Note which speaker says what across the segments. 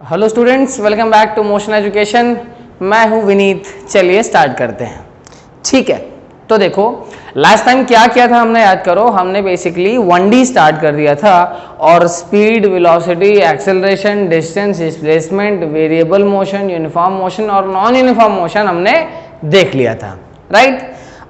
Speaker 1: Hello students, welcome back to Motion Education. मैं हूं विनीत। चलिए स्टार्ट करते हैं। ठीक है, तो देखो लास्ट टाइम क्या किया था हमने, याद करो। हमने बेसिकली 1D स्टार्ट कर दिया था और speed, velocity, acceleration, distance, displacement, variable motion, uniform motion और नॉन यूनिफॉर्म मोशन हमने देख लिया था, राइट।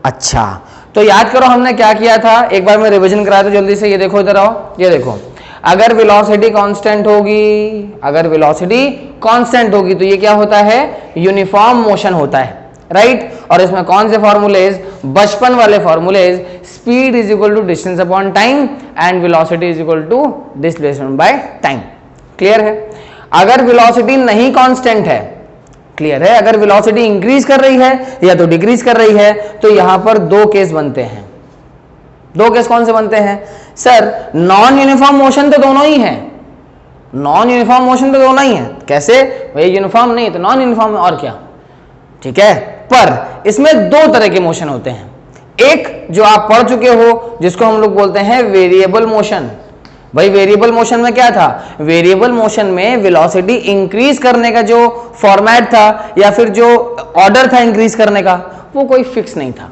Speaker 1: अच्छा, तो याद करो हमने क्या किया था, एक बार मैं रिवीजन करा दूं जल्दी से। ये देखो, इधर आओ, ये देखो। अगर वेलोसिटी कांस्टेंट होगी, अगर वेलोसिटी कांस्टेंट होगी तो ये क्या होता है, यूनिफॉर्म मोशन होता है, राइट। और इसमें कौन से फॉर्मूलेज, बचपन वाले formulas, speed is equal to distance upon time and velocity is equal to displacement by time. Clear है। अगर वेलोसिटी नहीं कांस्टेंट है, क्लियर है, अगर वेलोसिटी इंक्रीज कर रही है या तो डिक्रीज कर रही है, तो यहां पर दो केस बनते हैं। दो केस कौन से बनते हैं सर? नॉन यूनिफॉर्म मोशन तो दोनों ही है, नॉन यूनिफॉर्म मोशन तो दोनों ही है। कैसे भाई, यूनिफॉर्म नहीं तो नॉन यूनिफॉर्म और क्या, ठीक है। पर इसमें दो तरह के मोशन होते हैं। एक जो आप पढ़ चुके हो, जिसको हम लोग बोलते हैं वेरिएबल मोशन। भाई वेरिएबल मोशन में क्या था, वेरिएबल मोशन में वेलोसिटी इंक्रीज करने का जो फॉर्मेट था या फिर जो ऑर्डर था इंक्रीज करने का, वो कोई फिक्स नहीं था।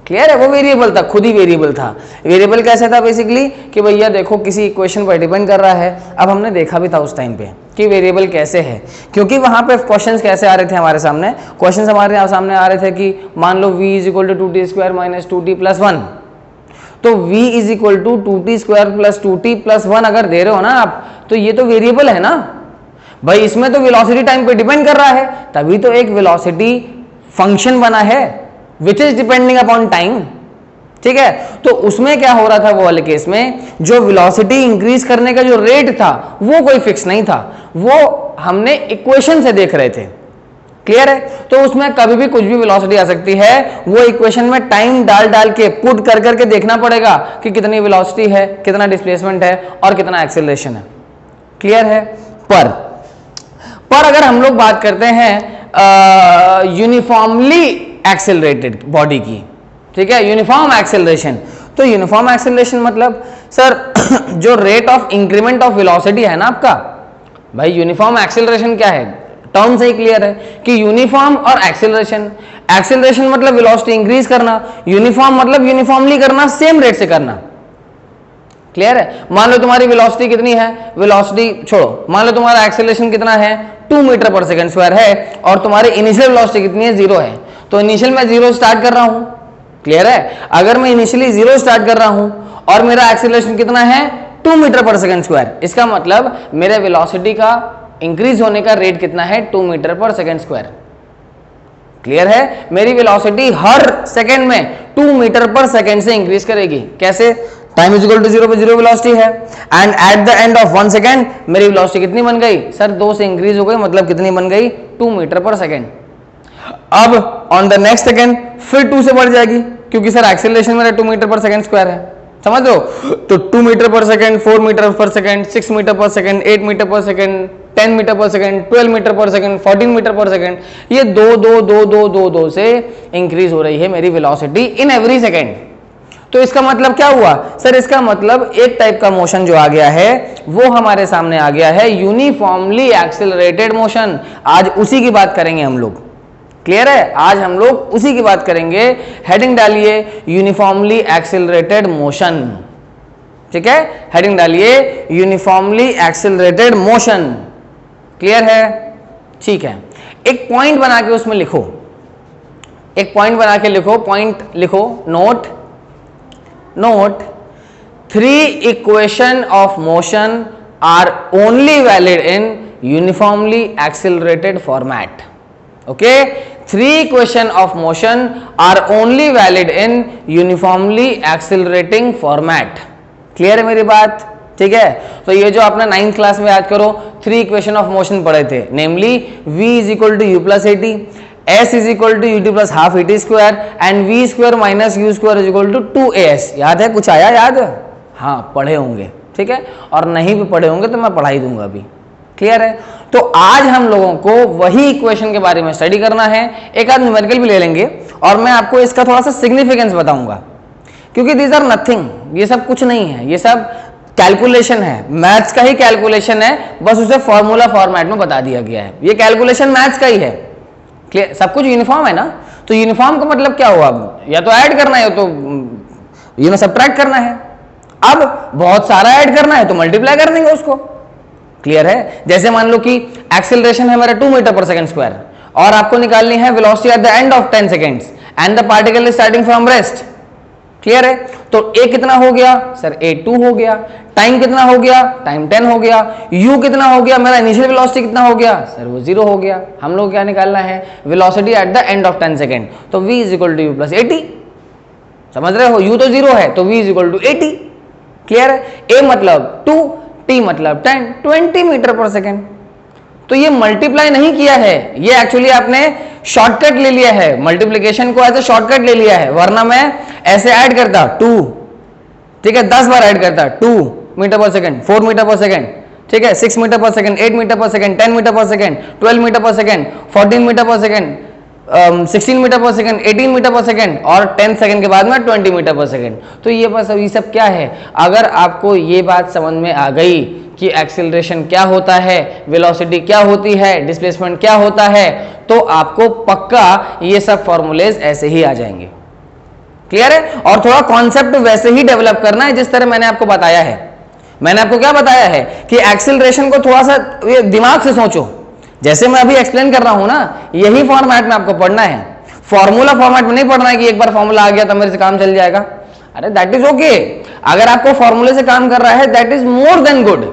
Speaker 1: क्लियर है, वो वेरिएबल था, खुद ही वेरिएबल था। वेरिएबल कैसे था बेसिकली कि भैया देखो किसी इक्वेशन पर डिपेंड कर रहा है। अब हमने देखा भी था उस टाइम पे कि वेरिएबल कैसे है, क्योंकि वहां पे क्वेश्चंस कैसे आ रहे थे हमारे सामने। क्वेश्चंस हमारे सामने आ रहे थे कि मान लो v is equal to 2t² minus 2t plus 1, तो v is equal to 2t² plus 2t plus 1 अगर दे रहे हो ना आप, तो ये तो वेरिएबल है ना भाई। इसमें तो वेलोसिटी टाइम पे डिपेंड कर रहा है, तभी तो एक वेलोसिटी फंक्शन बना है which is depending upon time. ठीक है, तो उसमें क्या हो रहा था, वो वाले केस में जो वेलोसिटी इंक्रीज करने का जो रेट था वो कोई फिक्स नहीं था, वो हमने इक्वेशन से देख रहे थे। क्लियर है, तो उसमें कभी भी कुछ भी वेलोसिटी आ सकती है, वो इक्वेशन में टाइम डाल डाल के पुट कर करके देखना पड़ेगा कि कितनी वेलोसिटी है, कितना डिस्प्लेसमेंट है और कितना एक्सेलरेशन है। क्लियर है। पर अगर हम लोग बात करते हैं यूनिफॉर्मली एक्सेलरेटेड बॉडी की, ठीक है, यूनिफॉर्म एक्सेलरेशन, तो यूनिफॉर्म एक्सेलरेशन मतलब सर जो rate of increment of velocity है ना आपका, भाई यूनिफॉर्म एक्सेलरेशन क्या है, टर्म से ही क्लियर है कि यूनिफॉर्म और एक्सेलरेशन। एक्सेलरेशन मतलब वेलोसिटी इंक्रीज करना, यूनिफॉर्म मतलब यूनिफॉर्मली करना, सेम रेट से करना। क्लियर है। मान लो तुम्हारी वेलोसिटी कितनी है, वेलोसिटी छोड़ो, मान लो तुम्हारा एक्सेलरेशन कितना है, 2 मीटर पर सेकंड स्क्वायर है और तुम्हारी इनिशियल वेलोसिटी कितनी है, 0 है। तो इनिशियल मैं 0 स्टार्ट कर रहा हूं। क्लियर है। अगर मैं इनिशियली 0 स्टार्ट कर रहा हूं और मेरा एक्सेलरेशन कितना है, 2 मीटर पर सेकंड स्क्वायर, इसका मतलब मेरे वेलोसिटी का इंक्रीज होने का रेट कितना है, 2 मीटर पर सेकंड स्क्वायर। क्लियर है, मेरी वेलोसिटी हर सेकंड में 2 मीटर पर सेकंड से इंक्रीज करेगी। कैसे, टाइम इज इक्वल टू 0 पर 0 वेलोसिटी है and eight the end of 1 second मेरी वेलोसिटी कितनी बन गई सर, 2 से इंक्रीज हो गई, मतलब कितनी बन गई, 2 मीटर पर सेकंड। अब ऑन द नेक्स्ट सेकंड फिर 2 से बढ़ जाएगी, क्योंकि सर एक्सेलरेशन मेरा 2 मीटर पर सेकंड स्क्वायर है, समझ रहे हो। तो 2 मीटर पर सेकंड, 4 मीटर पर सेकंड, 6 मीटर पर सेकंड, 8 मीटर पर सेकंड, 10 मीटर पर सेकंड, 12 मीटर पर सेकंड, 14 मीटर पर सेकंड, ये 2 से इंक्रीज हो रही है मेरी वेलोसिटी इन एवरी सेकंड। तो इसका मतलब क्या हुआ सर, इसका मतलब एक टाइप का मोशन जो आ गया है वो हमारे सामने आ गया है, यूनिफॉर्मली एक्सेलरेटेड मोशन। आज उसी की बात करेंगे हम लोग। क्लियर है, आज हम लोग उसी की बात करेंगे। हेडिंग डालिए यूनिफॉर्मली एक्सेलरेटेड मोशन। ठीक है, हेडिंग डालिए यूनिफॉर्मली एक्सेलरेटेड मोशन। क्लियर है, ठीक है। एक पॉइंट बना के उसमें लिखो, एक पॉइंट बना के लिखो, पॉइंट लिखो, note 3 equation of motion are only valid in uniformly accelerated format. Okay, 3 equation of motion are only valid in uniformly accelerating format. Clear है मेरी बात, ठीक है। तो ये जो आपने 9th क्लास में याद करो 3 इक्वेशन ऑफ मोशन पढ़े थे, namely v is equal to u plus a t, s is equal to ut plus half a t square and v square minus u square is equal to 2as। याद है, कुछ आया याद? हाँ, पढ़े होंगे, ठीक है, और नहीं भी पढ़े होंगे तो मैं पढ़ा ही दूंगा अभी। क्लियर है। तो आज हम लोगों को वही इक्वेशन के बारे में स्टडी करना है, एक आध न्यूमेरिकल भी ले लेंगे और मैं आपको इसका थोड़ा सा सिग्निफिकेंस बताऊंगा, क्योंकि दीज आर नथिंग, ये सब कुछ नहीं है, ये सब कैलकुलेशन है, मैथ्स का ही कैलकुलेशन है, बस उसे फॉर्मूला फॉर्मेट में बता दिया गया है। ये कैलकुलेशन मैथ्स का ही है, क्लियर, सब कुछ यूनिफॉर्म है ना। तो यूनिफॉर्म का मतलब क्या हुआ, या तो ऐड करना है या तो सब्ट्रैक्ट करना है। अब बहुत सारा ऐड करना है तो मल्टीप्लाई कर देंगे उसको, क्लियर है। जैसे मान लो कि एक्सेलरेशन है मेरा 2 मीटर पर सेकंड स्क्वायर और आपको निकालनी है velocity at the end of 10 seconds and the particle is starting from rest, clear है। तो a कितना हो गया सर, a 2 हो गया। टाइम कितना हो गया, टाइम 10 हो गया। u कितना हो गया, मेरा इनिशियल वेलोसिटी कितना हो गया सर, वो 0 हो गया। हम लोग क्या निकालना है, velocity at the end of 10 second. तो v is equal to u plus 80, समझ रहे हो, u तो 0 है तो v is equal to 80, clear है। a मतलब 2, t मतलब 10, 20 मीटर पर सेकेंड। तो ये मल्टीप्लाई नहीं किया है, ये एक्चुअली आपने शॉर्टकट ले लिया है, मल्टीप्लिकेशन को एज ए शॉर्टकट ले लिया है, वरना मैं ऐसे ऐड करता 2, ठीक है, 10 बार ऐड करता 2 metre per second, 4 metre per second, ठीक है, 6 metre per second, 8 metre per second, 10 metre per second, 12 metre per second, 14 metre per second, 16 metre per second, 18 metre per second और 10 सेकेंड के बाद में 20 मीटर पर सेकेंड। तो ये बस ये सब क्या है, अगर आपको ये बात समझ में आ गई कि एक्सेलरेशन क्या होता है, वेलोसिटी क्या होती है, डिस्प्लेसमेंट क्या होता है, तो आपको पक्का ये सब फॉर्मूलेज ऐसे ही आ जाएंगे, क्लियर है। और थोड़ा कॉन्सेप्ट वैसे ही डेवलप करना है जिस तरह मैंने आपको बताया है। मैंने आपको क्या बताया है कि एक्सेलरेशन को थोड़ा सा दिमाग से सोचो, जैसे मैं अभी एक्सप्लेन कर रहा हूं ना, यही फॉर्मेट में आपको पढ़ना है। फॉर्मूला फॉर्मेट में नहीं पढ़ना है कि एक बार फॉर्मूला आ गया तो मेरे से काम चल जाएगा। अरे दैट इज ओके, अगर आपको फॉर्मूले से काम कर रहा है that is more than good,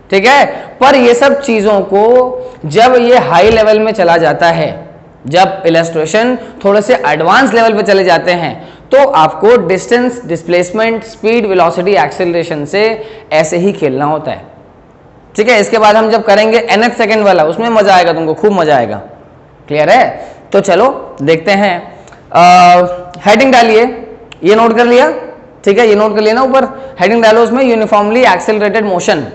Speaker 1: ठीक है। पर ये सब चीजों को जब ये हाई लेवल में चला जाता है, जब इलस्ट्रेशन थोड़े से एडवांस लेवल पे चले जाते हैं, तो आपको distance, displacement, speed, velocity, acceleration से ऐसे ही खेलना होता है, ठीक है। इसके बाद हम जब करेंगे nth सेकंड वाला, उसमें मजा आएगा, तुमको खूब मजा आएगा, क्लियर है। तो चलो देखते हैं, हेडिंग डालिए, ये नोट कर लिया, ठीक है, ये नोट कर लिया ना, ऊपर हेडिंग डालो, उसमें यूनिफॉर्मली एक्सेलरेटेड मोशन।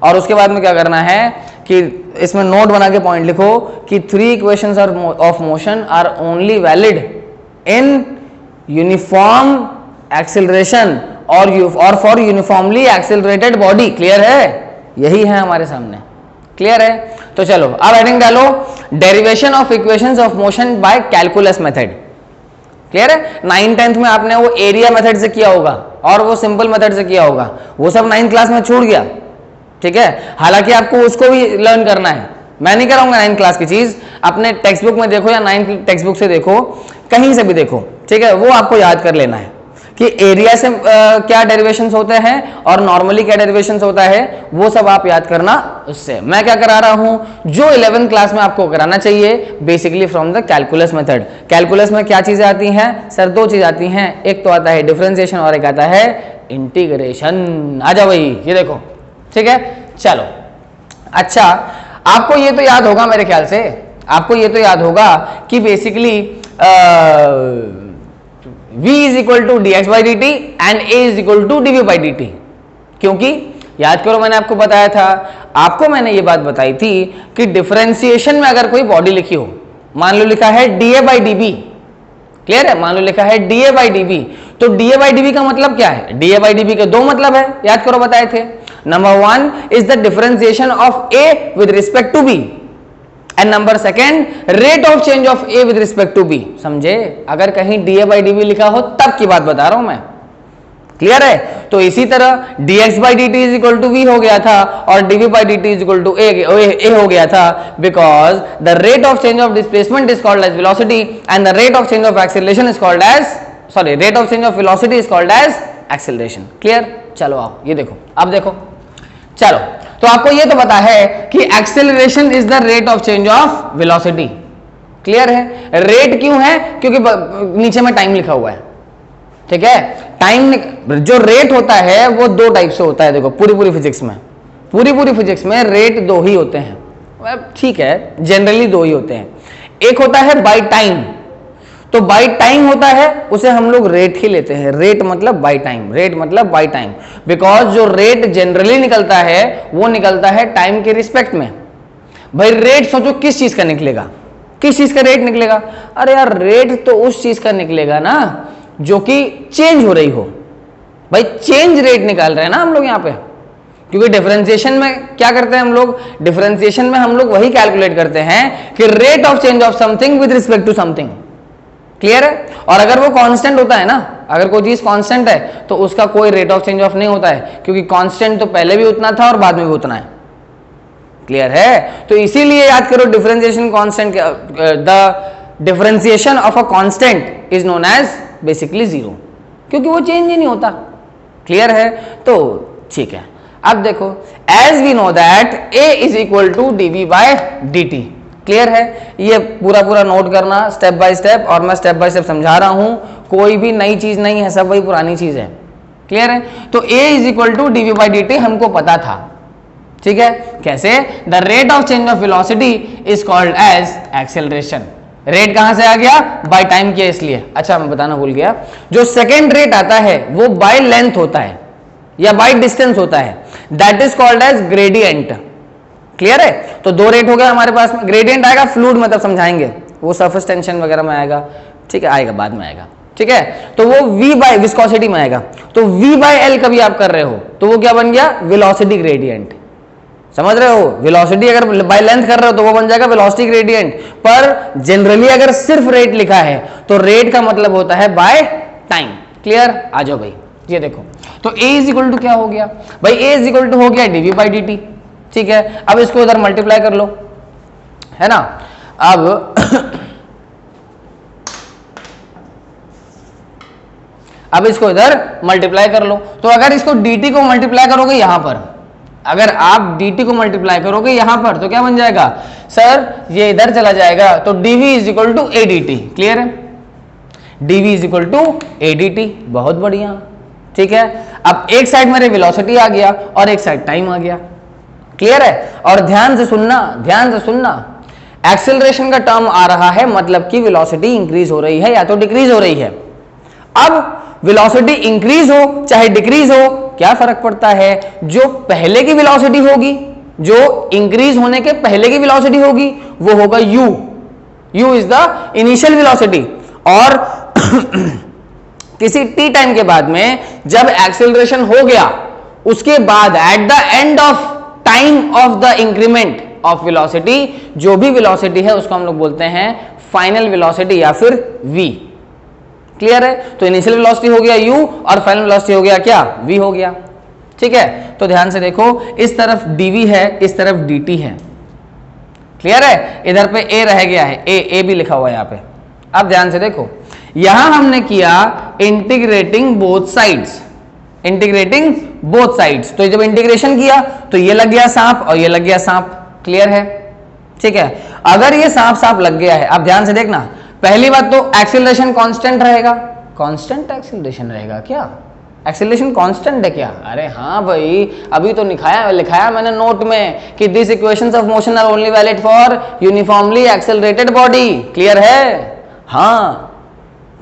Speaker 1: और उसके बाद में क्या करना है कि इसमें नोट बना के पॉइंट लिखो कि 3 equations of motion are only valid in uniform acceleration और for uniformly accelerated body, clear है, यही है हमारे सामने, क्लियर है। तो चलो अब हेडिंग डालो, derivation of equations of motion by calculus method, clear है। 9th 10th में आपने वो एरिया मेथड से किया होगा और वो सिंपल मेथड से किया होगा, वो सब 9th क्लास में छूट गया, ठीक है। हालांकि आपको उसको भी लर्न करना है, मैं नहीं कराऊंगा 9th क्लास की चीज, अपने टेक्स्ट बुक में देखो या 9th टेक्स्ट बुक से देखो, कहीं से भी देखो, ठीक है, वो आपको याद कर लेना है कि एरिया से क्या डेरिवेशंस होते हैं और नॉर्मली क्या डेरिवेशंस होता है, वो सब आप याद करना उससे। मैं क्या करा रहा हूं, जो 11th क्लास में आपको कराना चाहिए, basically from the calculus method. Calculus में क्या चीजें आती हैं सर, 2 चीज आती हैं, एक तो आता है डिफरेंशिएशन और एक आता है इंटीग्रेशन। आ जाओ भाई, ये देखो, ठीक है। चलो अच्छा, आपको ये तो याद होगा, मेरे ख्याल से आपको ये तो याद होगा कि basically v is equal to d x by d t and a is equal to d v by d t, क्योंकि याद करो मैंने आपको बताया था, आपको मैंने ये बात बताई थी कि डिफरेंशिएशन में अगर कोई बॉडी लिखी हो, मान लो लिखा है D A by D B, clear है, मान लो लिखा है D A by D B, तो D A by D B का मतलब क्या है, D A by D B के 2 मतलब है, याद करो बताए थे। Number 1 is the differentiation of a with respect to b and number 2 rate of change of a with respect to b। समझे, अगर कहीं D A by D B लिखा हो तब की बात बता रहा हूं मैं, क्लियर है। तो इसी तरह dx by d t is equal to v हो गया था और dv by d t is equal to a हो गया था, because the rate of change of displacement is called as velocity and the rate of change of acceleration is called as, sorry, rate of change of velocity is called as acceleration, clear. चलो आओ ये देखो, अब देखो, चलो तो आपको ये तो पता है कि acceleration is the rate of change of velocity, clear है। रेट क्यों है, क्योंकि नीचे में टाइम लिखा हुआ है, ठीक है। टाइम जो रेट होता है वो 2 टाइप से होता है, देखो पूरी फिजिक्स में, पूरी फिजिक्स में रेट 2 ही होते हैं, ठीक है, जनरली 2 ही होते हैं। एक होता है बाय टाइम, तो बाय टाइम होता है उसे हम लोग रेट ही लेते हैं, रेट मतलब बाय टाइम, रेट मतलब बाय टाइम, बिकॉज जो रेट जनरली निकलता है वो निकलता है टाइम के रिस्पेक्ट में। भाई रेट सोचो किस चीज का निकलेगा, किस चीज का रेट निकलेगा, अरे यार रेट तो उस चीज का निकलेगा ना जो कि चेंज हो रही हो, भाई चेंज रेट निकाल रहे हैं ना हम लोग यहाँ पे, क्योंकि डिफरेंशिएशन में क्या करते हैं हम लोग, डिफरेंशिएशन में हम लोग वही कैलकुलेट करते हैं कि rate of change of something with respect to something. Clear है? और अगर वो कांस्टेंट होता है ना, अगर कोई चीज कांस्टेंट है तो उसका कोई रेट ऑफ चेंज ऑफ नहीं होता है, क्योंकि कांस्टेंट तो पहले भी उतना था और बाद में भी उतना है। क्लियर है? तो इसीलिए याद करो differentiation constant, the differentiation of a constant is known as basically zero, क्योंकि वो चेंज ही नहीं होता। क्लियर है? तो ठीक है, अब देखो as we know that a is equal to d v by dt। Clear है? ये पूरा पूरा नोट करना स्टेप बाय स्टेप, और मैं स्टेप बाय स्टेप समझा रहा हूं, कोई भी नई चीज नहीं है, सब वही पुरानी चीज है। क्लियर है? तो a is equal to d v by dt हमको पता था। ठीक है? कैसे? The rate of change of velocity is called as acceleration. Rate कहां से आ गया? बाय टाइम किया इसलिए। अच्छा मैं बताना भूल गया, जो सेकेंड रेट आता है वो बाय लेंथ होता है या बाय डिस्टेंस होता है, that is called as gradient. Clear है? तो दो रेट हो गया हमारे पास में। ग्रेडियंट आएगा फ्लूइड, मतलब समझाएंगे, वो सरफेस टेंशन वगैरह में आएगा। ठीक है? आएगा, बाद में आएगा। ठीक है? तो वो v बाय विस्कोसिटी में आएगा। तो v बाय एल कभी आप कर रहे हो तो वो क्या बन गया? Velocity gradient. समझ रहे हो? वेलोसिटी अगर बाय लेंथ कर रहे हो तो वो बन जाएगा वेलोसिटी ग्रेडियंट। पर जनरली अगर सिर्फ रेट लिखा है तो रेट का मतलब होता है बाय टाइम। क्लियर? आ जाओ भाई, ये देखो, तो a इज इक्वल टू क्या हो गया भाई? a इज इक्वल टू हो गया dv बाई dt। ठीक है? अब इसको इधर मल्टीप्लाई कर लो, है ना? अब इसको इधर मल्टीप्लाई कर लो, तो अगर इसको dt को मल्टीप्लाई करोगे यहां पर, अगर आप dt को मल्टीप्लाई करोगे यहां पर तो क्या बन जाएगा? सर ये इधर चला जाएगा, तो dv is equal to a dt। Clear है? dv is equal to a dt। बहुत बढ़िया। ठीक है? अब एक साइड मेरे वेलोसिटी आ गया और एक साइड टाइम आ गया। क्लियर है? और ध्यान से सुनना, ध्यान से सुनना, एक्सेलरेशन का टर्म आ रहा है मतलब कि वेलोसिटी इंक्रीज हो रही है या तो डिक्रीज हो रही है। अब वेलोसिटी इंक्रीज हो चाहे डिक्रीज हो, क्या फर्क पड़ता है? जो पहले की वेलोसिटी होगी, जो इंक्रीज होने के पहले की वेलोसिटी होगी, वो होगा u। u is the initial velocity. और किसी t टाइम के बाद में जब एक्सेलरेशन हो गया, उसके बाद eight the end of time of the increment of velocity, जो भी वेलोसिटी है उसको हम लोग बोलते हैं फाइनल वेलोसिटी या फिर v। क्लियर है? तो इनिशियल वेलोसिटी हो गया u और फाइनल वेलोसिटी हो गया क्या? v हो गया। ठीक है? तो ध्यान से देखो, इस तरफ dv है, इस तरफ dt है। क्लियर है? इधर पे a रह गया है, a भी लिखा हुआ है यहां पे। अब ध्यान से देखो, यहां हमने किया integrating both sides, integrating both sides. तो जब इंटीग्रेशन किया तो ये लग गया सांप और ये लग गया सांप। क्लियर है? ठीक है? अगर ये सांप सांप लग गया है, अब ध्यान से देखना, पहली बात तो एक्सेलरेशन कांस्टेंट रहेगा। कांस्टेंट एक्सेलरेशन रहेगा क्या? एक्सेलरेशन कांस्टेंट है क्या? अरे हाँ भाई, अभी तो लिखाया मैंने नोट में कि this equations of motion are only valid for uniformly accelerated body. Clear है? हाँ,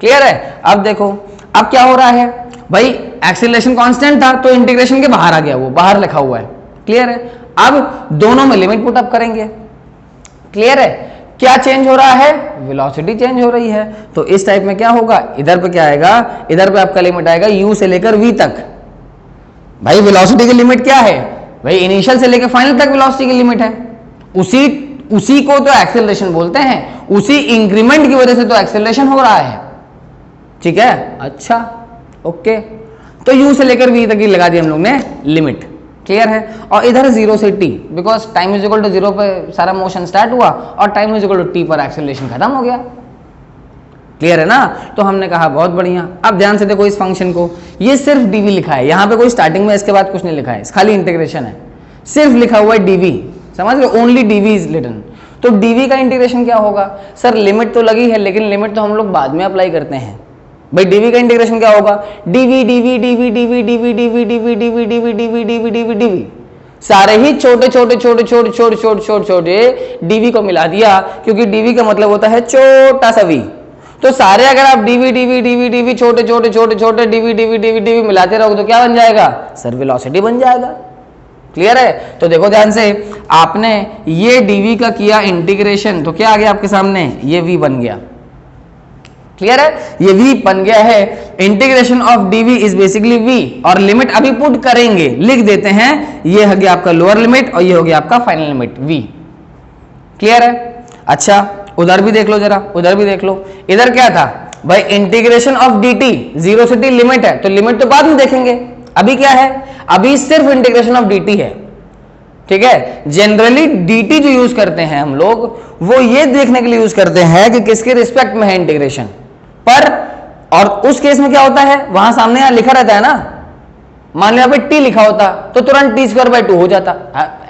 Speaker 1: क्लियर है? अब देखो, अब क्या हो रहा है भाई? एक्सेलरेशन कांस्टेंट था तो इंटीग्रेशन के बाहर आ गया, वो बाहर लिखा हुआ है। क्लियर है? अब दोनों में लिमिट पुट अप करेंगे। क्लियर है? क्या चेंज हो रहा है? वेलोसिटी चेंज हो रही है। तो इस टाइप में क्या होगा? इधर पे क्या आएगा? इधर पे आपका लिमिट आएगा u से लेकर v तक। भाई वेलोसिटी की लिमिट क्या है भाई? इनिशियल से लेकर फाइनल तक वेलोसिटी की लिमिट है। उसी को तो एक्सेलरेशन बोलते हैं। उसी इंक्रीमेंट की वजह से तो एक्सेलरेशन हो रहा है। ठीक है? अच्छा, ओके। तो u से लेकर v तक की लगा दी हम लोग ने लिमिट। क्लियर है? और इधर 0 से t, because time is equal to 0 पे सारा मोशन स्टार्ट हुआ और time is equal to t पर एक्सेलरेशन खत्म हो गया। क्लियर है ना? तो हमने कहा बहुत बढ़िया। अब ध्यान से देखो इस फंक्शन को, ये सिर्फ dv लिखा है, यहाँ पे कोई स्टार्टिंग में इसके बाद कुछ नहीं लिखा है, खाली इंटीग्रेशन है, सिर्फ लिखा हुआ है dv। समझ रहे? Only dv is written. तो dv का इंटीग्रेशन क्या होगा? सर लिमिट तो लगी है, लेकिन लिमिट तो हम लोग बाद में अप्लाई करते हैं। भाई dv का इंटीग्रेशन क्या होगा? dv dv dv dv dv dv dv dv dv dv dv dv dv, सारे ही छोटे छोटे छोटे छोटे छोटे छोटे छोटे छोटे dv को मिला दिया, क्योंकि dv का मतलब होता है छोटा सा v। तो सारे अगर आप dv dv dv dv छोटे छोटे छोटे छोटे dv dv dv dv मिलाते रहोगे तो क्या बन जाएगा? सर वेलोसिटी बन जाएगा। क्लियर है? तो देखो ध्यान से, आपने ये dv का किया इंटीग्रेशन तो क्या आ गया आपके सामने? ये v बन गया। क्लियर है, ये v बन गया है integration of dv is basically v, और लिमिट अभी पुट करेंगे, लिख देते हैं, ये हो गया आपका लोअर लिमिट और ये हो गया आपका फाइनल लिमिट v। क्लियर है? अच्छा उधर भी देख लो जरा, उधर भी देख लो, इधर क्या था भाई, इंटीग्रेशन ऑफ dt, 0 से t लिमिट है, तो लिमिट तो बाद में देखेंगे, अभी क्या है, अभी सिर्फ इंटीग्रेशन ऑफ dt है। ठीक है, जनरली dt जो यूज करते हैं हम लोग, वो ये देखने के लिए यूज करते हैं कि किसके रिस्पेक्ट में है इंटीग्रेशन, पर और उस केस में क्या होता है, वहां सामने यहां लिखा रहता है ना, मान लिया t लिखा होता तो तुरंत t²/2 हो जाता।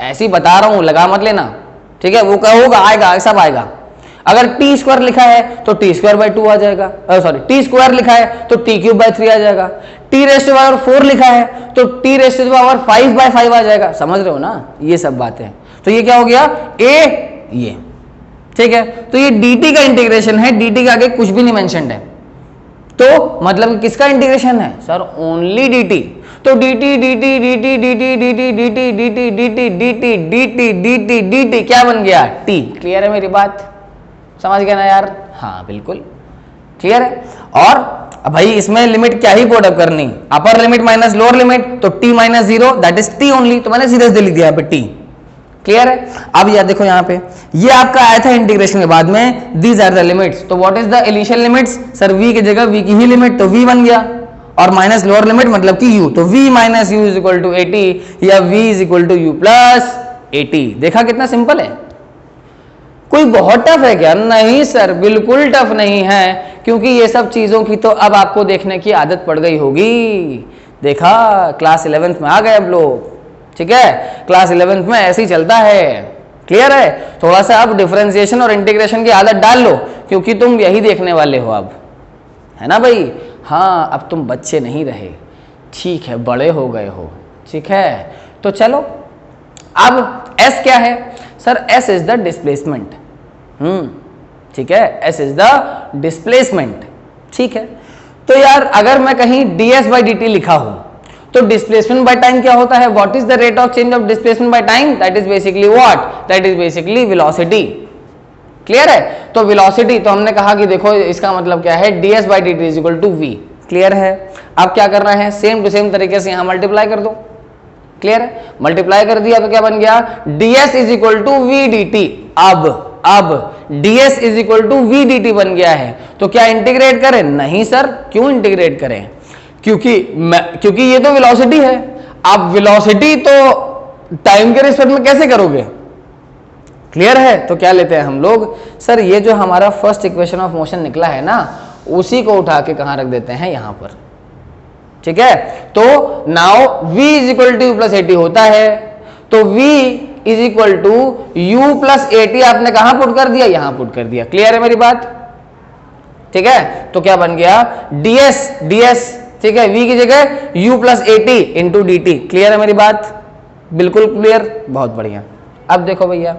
Speaker 1: ऐसे ही बता रहा हूं, लगा मत लेना, ठीक है, वो क्या होगा, आएगा, सब आएगा। अगर t² लिखा है तो t²/2 आ जाएगा, सॉरी t² लिखा है तो t³/3 आ जाएगा, t⁴ लिखा है तो t⁵5/5 आ जाएगा। समझ रहे हो ना ये सब बातें? तो ये क्या हो गया, a ये, ठीक है, तो ये dt का इंटीग्रेशन है, dt के आगे कुछ भी नहीं मेंशन्ड है, तो मतलब किसका इंटीग्रेशन है सर, ओनली dt। तो dt dt dt dt dt dt dt dt dt dt dt dt क्या बन गया, t। क्लियर है मेरी बात, समझ गया ना यार? हाँ बिल्कुल क्लियर है। और अब भाई इसमें लिमिट क्या ही पुट अप करनी, upper limit minus lower limit, तो t - 0 that is t only, तो मैंने सीधे लिख दिया यहाँ पे t। क्लियर है? अब यार देखो यहाँ पे ये आपका आया था इंटीग्रेशन के बाद में, दीज आर द लिमिट्स, तो what is the initial limits, sir v की जगह v की ही लिमिट, तो v बन गया, और माइनस लोअर लिमिट मतलब कि u, तो v - u is equal to 80 या v is equal to u plus 80। देखा कितना सिंपल है, कोई बहुत टफ है क्या? नहीं सर बिल्कुल टफ नहीं है, क्योंकि ये सब चीजों की तो अब आपको देखने की आदत पड़ गई होगी। देखा क्लास 11th में आ गए अब लोग, ठीक है, क्लास 11th में ऐसे ही चलता है। क्लियर है? थोड़ा सा अब डिफरेंशिएशन और इंटीग्रेशन की आदत डाल लो, क्योंकि तुम यही देखने वाले हो अब, है ना भाई? हाँ अब तुम बच्चे नहीं रहे, ठीक है, बड़े हो गए हो, ठीक है। तो चलो अब S क्या है sir, S is the displacement, ठीक है, S इज द डिस्प्लेसमेंट, ठीक है। तो यार अगर मैं कहीं ds/dt लिखा हूं तो डिस्प्लेसमेंट बाय टाइम क्या होता है, what is the rate of change of displacement by time, that is basically what, that is basically velocity. Clear है? तो वेलोसिटी, तो हमने कहा कि देखो इसका मतलब क्या है, ds/dt is equal to v। Clear है? अब क्या करना है, सेम टू सेम तरीके से यहां मल्टीप्लाई कर दो। क्लियर है? मल्टीप्लाई कर दिया तो क्या बन गया, ds is equal to v dt। अब ds is equal to v dt बन गया है, तो क्या इंटीग्रेट करें? नहीं सर, क्यों इंटीग्रेट करें, क्योंकि ये तो वेलोसिटी है। अब वेलोसिटी तो टाइम के रिस्पेक्ट में कैसे करोगे? क्लियर है? तो क्या लेते हैं हम लोग, सर ये जो हमारा फर्स्ट इक्वेशन ऑफ मोशन निकला है ना, उसी को उठा के कहां रख देते हैं, यहां पर। ठीक है, तो now v is equal to u plus 80 होता है, तो v is equal to u plus 80 आपने कहां पुट कर दिया, यहां पुट कर दिया। क्लियर है मेरी बात? ठीक है, तो क्या बन गया, ds, ठीक है, v की जगह u plus 80 into dt। Clear है मेरी बात? बिल्कुल क्लियर, बहुत बढ़िया। अब देखो भैया,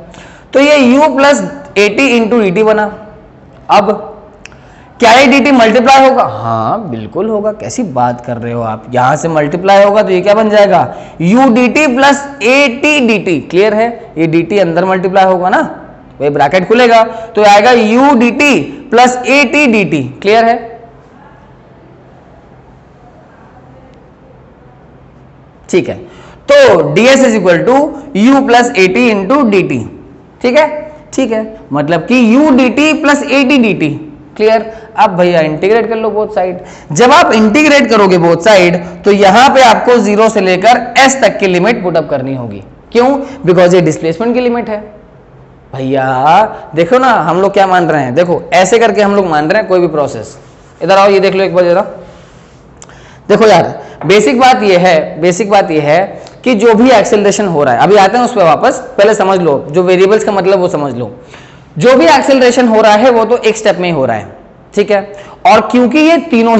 Speaker 1: तो ये u प्लस 80 इंटू dt बना। अब क्या ये dt मल्टीप्लाई होगा? हाँ बिल्कुल होगा, कैसी बात कर रहे हो आप, यहां से मल्टीप्लाई होगा तो ये क्या बन जाएगा, u dt plus 80 dt। Clear है? ये dt अंदर मल्टीप्लाई होगा ना, वही ब्रैकेट खुलेगा तो आएगा u dt plus 80 dt। Clear है? ठीक है, तो ds is equal to u plus 80 into dt। ठीक है, ठीक है, मतलब कि u dt plus 80 dt। Clear? अब भैया इंटीग्रेट कर लो बोथ साइड। जब आप इंटीग्रेट करोगे बोथ साइड तो यहां पे आपको 0 से लेकर s तक की लिमिट पुट अप करनी होगी। क्यों? बिकॉज ये डिस्प्लेसमेंट की लिमिट है। भैया देखो ना, हम लोग क्या मान रहे हैं, देखो ऐसे करके हम लोग मान रहे हैं कोई भी प्रोसेस। इधर आओ, ये देख लो एक बार जरा। देखो यार, बेसिक बात ये है कि जो भी एक्सेलरेशन हो रहा है, अभी आते हैं उस पर वापस, पहले समझ लो जो वेरिएबल्स का मतलब वो समझ लो। जो भी एक्सेलरेशन हो रहा है वो तो एक स्टेप में ही हो रहा है, ठीक है। और क्योंकि ये तीनों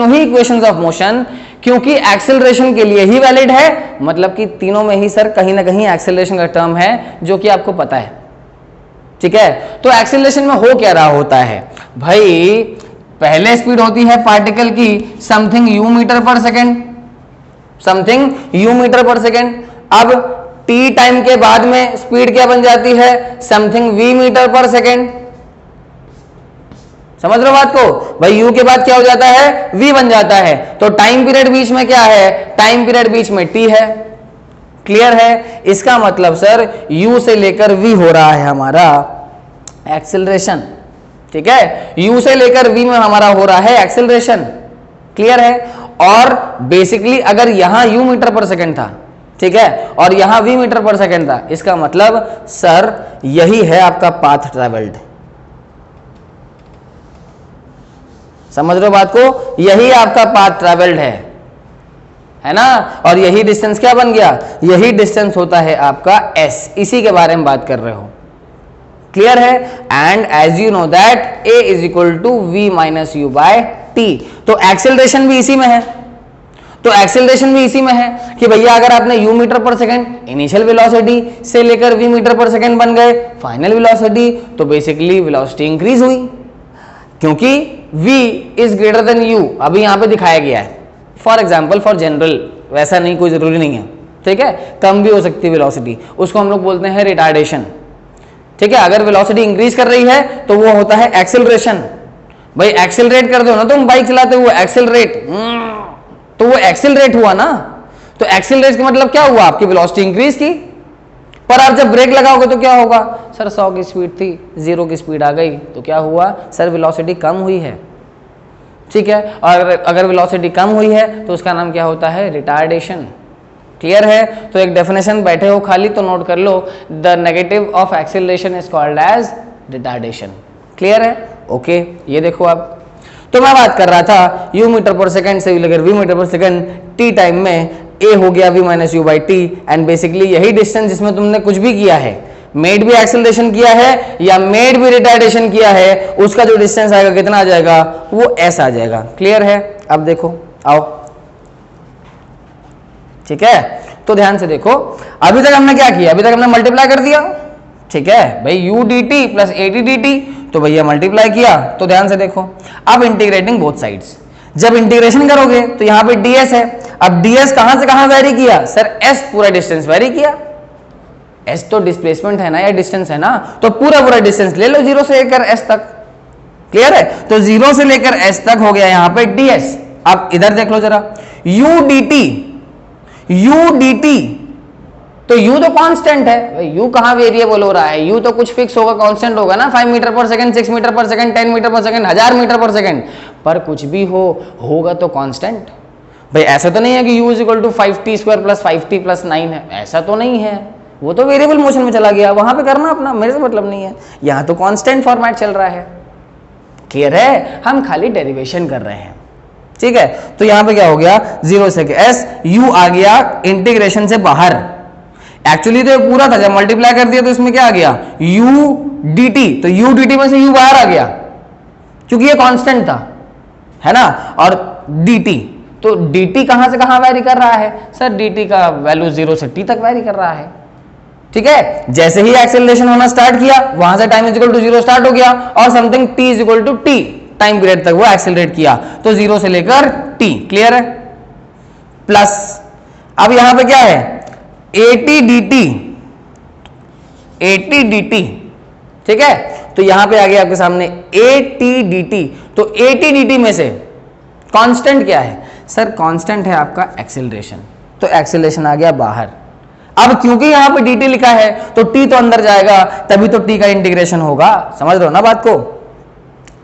Speaker 1: ही इक्वेशंस ऑफ मोशन, क्योंकि एक्सेलरेशन के लिए ही वैलिड है, मतलब कि तीनों में ही सर कहीं ना कहीं एक्सेलरेशन का टर्म है जो कि आपको पता है। ठीक है, तो एक्सेलरेशन में हो क्या रहा होता है भाई, पहले स्पीड होती है पार्टिकल की something u metre per second, अब t टाइम के बाद में स्पीड क्या बन जाती है, something v metre per second. समझ रहे हो बात को भाई, u के बाद क्या हो जाता है, v बन जाता है। तो टाइम पीरियड बीच में क्या है, टाइम पीरियड बीच में t है। क्लियर है, इसका मतलब सर u से लेकर v हो रहा है हमारा एक्सेलरेशन। ठीक है, u से लेकर v में हमारा हो रहा है एक्सेलरेशन। क्लियर है, और बेसिकली अगर यहां u मीटर पर सेकंड था, ठीक है, और यहां v मीटर पर सेकंड था, इसका मतलब सर यही है आपका पाथ ट्रैवल्ड। समझ रहे हो बात को, यही आपका पाथ ट्रैवल्ड है ना, और यही डिस्टेंस क्या बन गया, यही डिस्टेंस होता है आपका s, इसी के बारे में बात कर रहे हो। क्लियर है, and as you know that a is equal to v minus u by t. तो एक्सेलरेशन भी इसी में है, तो एक्सेलरेशन भी इसी में है कि भैया अगर आपने u मीटर पर सेकंड इनिशियल वेलोसिटी से लेकर v मीटर पर सेकंड बन गए फाइनल वेलोसिटी, तो बेसिकली वेलोसिटी इंक्रीज हुई, क्योंकि v is greater than u अभी यहां पे दिखाया गया है। फॉर एग्जाम्पल, फॉर जनरल, वैसा नहीं, कोई जरूरी नहीं है, ठीक है, कम भी हो सकती है वेलोसिटी, उसको हम लोग बोलते हैं रिटार्डेशन। ठीक है, अगर वेलोसिटी इंक्रीज कर रही है तो वो होता है एक्सेलरेशन। भाई एक्सेलरेट कर दो ना तुम बाइक चलाते हुए, एक्सेलरेट, तो वो एक्सेलरेट हुआ ना, तो एक्सेलरेट का मतलब क्या हुआ, आपकी वेलोसिटी इंक्रीज की। पर आप जब ब्रेक लगाओगे तो क्या होगा, सर 100 की स्पीड थी 0 की स्पीड आ गई, तो क्या हुआ सर, वेलोसिटी कम हुई है। ठीक है, और अगर वेलोसिटी कम हुई है तो उसका नाम क्या होता है, रिटार्डेशन। क्लियर है, तो एक डेफिनेशन बैठे हो खाली तो नोट कर लो, the negative of acceleration is called as retardation. Clear है, ओके, ये देखो आप, तो मैं बात कर रहा था u मीटर पर सेकंड से लेकर v मीटर पर सेकंड t टाइम में a हो गया v minus you by T, and basically यही डिस्टेंस जिसमें तुमने कुछ भी किया है, मेड भी एक्सेलरेशन किया है या मेड भी रिटार्डेशन किया है, उसका जो डिस्टेंस आएगा कितना आ जाएगा, वो s आ जाएगा। क्लियर है, अब देखो आओ, ठीक है, तो ध्यान से देखो, अभी तक हमने क्या किया, अभी तक हमने मल्टीप्लाई कर दिया। ठीक है भाई, u dt plus a t dt, तो भैया मल्टीप्लाई किया। तो ध्यान से देखो, अब इंटीग्रेटिंग बोथ साइड्स, जब इंटीग्रेशन करोगे तो यहां पे ds है। अब ds कहां से कहां वेरी किया, सर s पूरा डिस्टेंस वेरी किया। s तो डिस्प्लेसमेंट है ना या डिस्टेंस है ना, तो पूरा डिस्टेंस ले लो 0 से लेकर s तक। क्लियर है, तो 0 से लेकर s तक हो गया यहां पे ds। अब इधर देख लो जरा, u dt, तो u तो कांस्टेंट है, u कहां वेरिएबल हो रहा है, u तो कुछ फिक्स होगा, कांस्टेंट होगा ना, 5 मीटर पर सेकंड, 6 मीटर पर सेकंड, 10 मीटर पर सेकंड, 1000 मीटर पर सेकंड, पर कुछ भी होगा तो कांस्टेंट। भाई ऐसा तो नहीं है कि u is equal to 5t square plus 5t plus 9 है, ऐसा तो नहीं है, वो तो वेरिएबल मोशन में चला गया, वहां पे करना अपना, मेरे से मतलब नहीं है, यहां तो कांस्टेंट फॉर्मेट चल रहा है। क्लियर है, हम खाली डेरिवेशन कर रहे हैं। ठीक है, तो यहां पे क्या हो गया, 0 से s, u आ गया इंटीग्रेशन से बाहर। एक्चुअली तो पूरा था, जब मल्टीप्लाई कर दिया तो इसमें क्या आ गया, u dt, तो u dt में से u बाहर आ गया क्योंकि ये कांस्टेंट था, है ना, और dt, तो dt कहां से कहां वेरी कर रहा है, सर dt का वैल्यू 0 से t तक वेरी कर रहा है। ठीक है, जैसे ही एक्सेलरेशन होना स्टार्ट किया, वहां से time is equal to 0 start हो गया, और something t is equal to t time period तक वो एक्सेलरेट किया, तो 0 से लेकर t। क्लियर है, प्लस अब यहां पे क्या है, at dt, ठीक है, तो यहां पे आ गया आपके सामने at dt, तो at dt में से कांस्टेंट क्या है, सर कांस्टेंट है आपका एक्सेलरेशन, तो एक्सेलरेशन आ गया बाहर। अब क्योंकि यहां पे dt लिखा है तो t तो अंदर जाएगा, तभी तो t का इंटीग्रेशन होगा। समझ रहे हो ना बात को,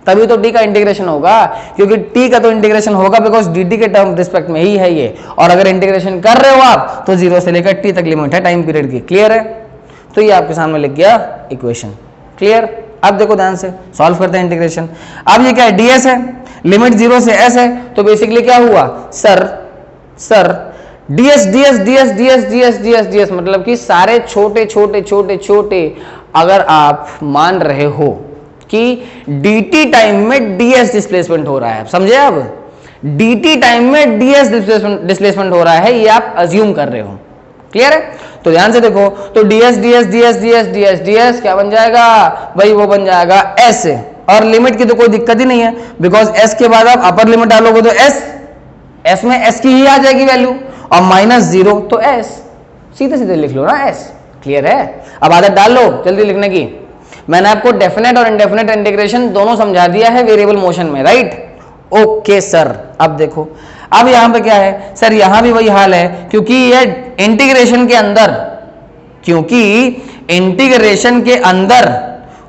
Speaker 1: तभी तो t का इंटीग्रेशन होगा, क्योंकि t का तो इंटीग्रेशन होगा बिकॉज dt के टर्म रिस्पेक्ट में ही है ये, और अगर इंटीग्रेशन कर रहे हो आप तो 0 से लेकर t तक लिमिट है टाइम पीरियड की। क्लियर है, तो ये आपके सामने लिख गया इक्वेशन। क्लियर, अब देखो ध्यान से सॉल्व करते हैं इंटीग्रेशन। अब ये क्या है, ds है, लिमिट 0 से s है, तो बेसिकली क्या हुआ, सर ds मतलब कि सारे छोटे अगर आप मान रहे हो कि dt टाइम में ds डिस्प्लेसमेंट हो रहा है, समझे, अब dt टाइम में ds डिस्प्लेसमेंट हो रहा है, ये आप अज्यूम कर रहे हो। क्लियर है, तो ध्यान से देखो, तो ds क्या बन जाएगा भाई, वो बन जाएगा s, और लिमिट की तो कोई दिक्कत ही नहीं है, बिकॉज s के बाद आप अपर लिमिट डालोगे तो s में s की ही आ जाएगी वैल्यू, और -0 तो s, सीधे सीधे लिख लो ना s। क्लियर है, अब आदत डाल लो जल्दी लिखने की। मैंने आपको डेफिनेट और इनडेफिनेट इंटीग्रेशन दोनों समझा दिया है वेरिएबल मोशन में, राइट? ओके सर, अब देखो, अब यहां पे क्या है सर, यहां भी वही हाल है, क्योंकि ये इंटीग्रेशन के अंदर, क्योंकि इंटीग्रेशन के अंदर